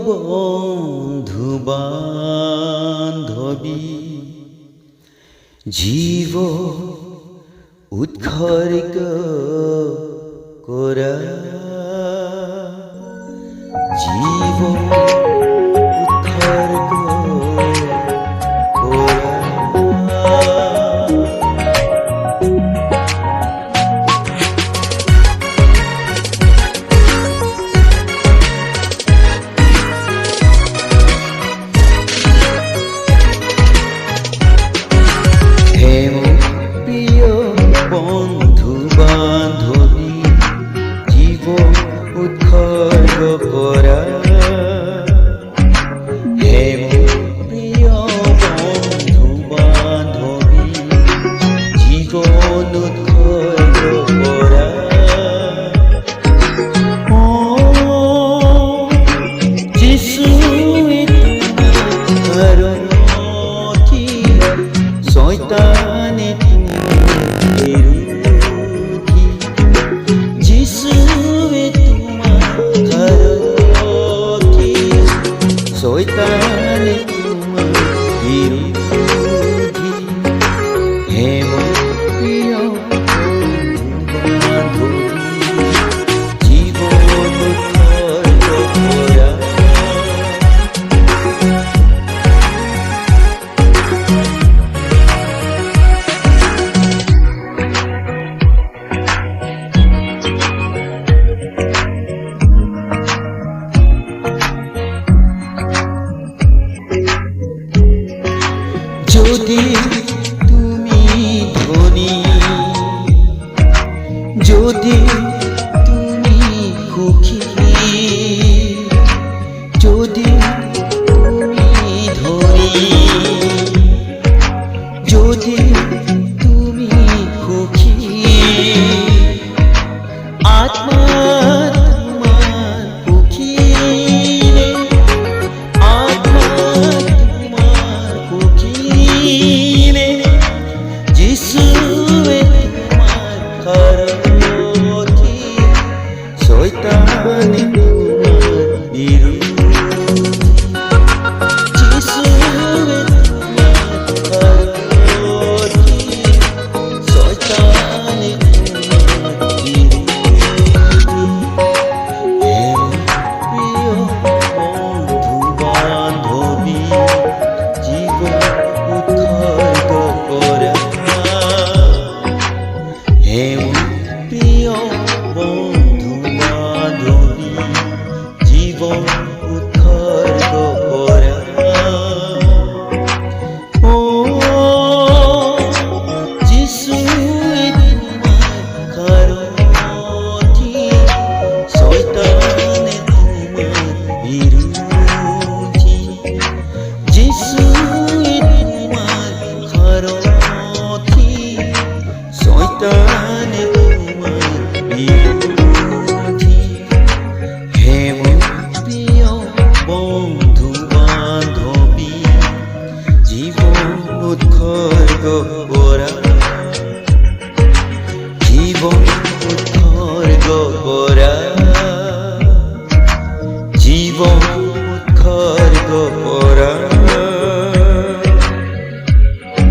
বন্ধু বান্ধবী জীব উৎসর্গ করা জীব উৎসর্গ করা বন্ধু বান্ধবী জীব উৎসর্গ করা হে প্রিয় বন্ধু বান্ধবী জীবন উৎসর্গ করা ও যিশু কারণ কি শয়তানে শয়তান তোমার বিরোধী হে প্রিয় বান্ধবী জীবন উৎসর্গ করা যদি তুমি ধনী যদি তুমি সুখী যদি তুমি ধনী যদি তুমি সুখী আত্মা তোমার সুখী শয়তানে তোমার বিরোধী যিশু তোমার বিরোধী শয়তানে তোমার বিরোধী হে প্রিয় বন্ধু বান্ধবী জীবন উৎসর্গ করা হে প্রিয় বন্ধু বান্ধবী জীবন উৎসর্গ করা ও যিশু তোমার কারণে শয়তানে তোমার বিরোধী যিশু তোমার কারণে শয়তানে তোমার বিরোধী হে প্রিয় বন্ধু বান্ধবী জীবন উৎসর্গ করা জীবন উৎসর্গ করা জীবন উৎসর্গ করা।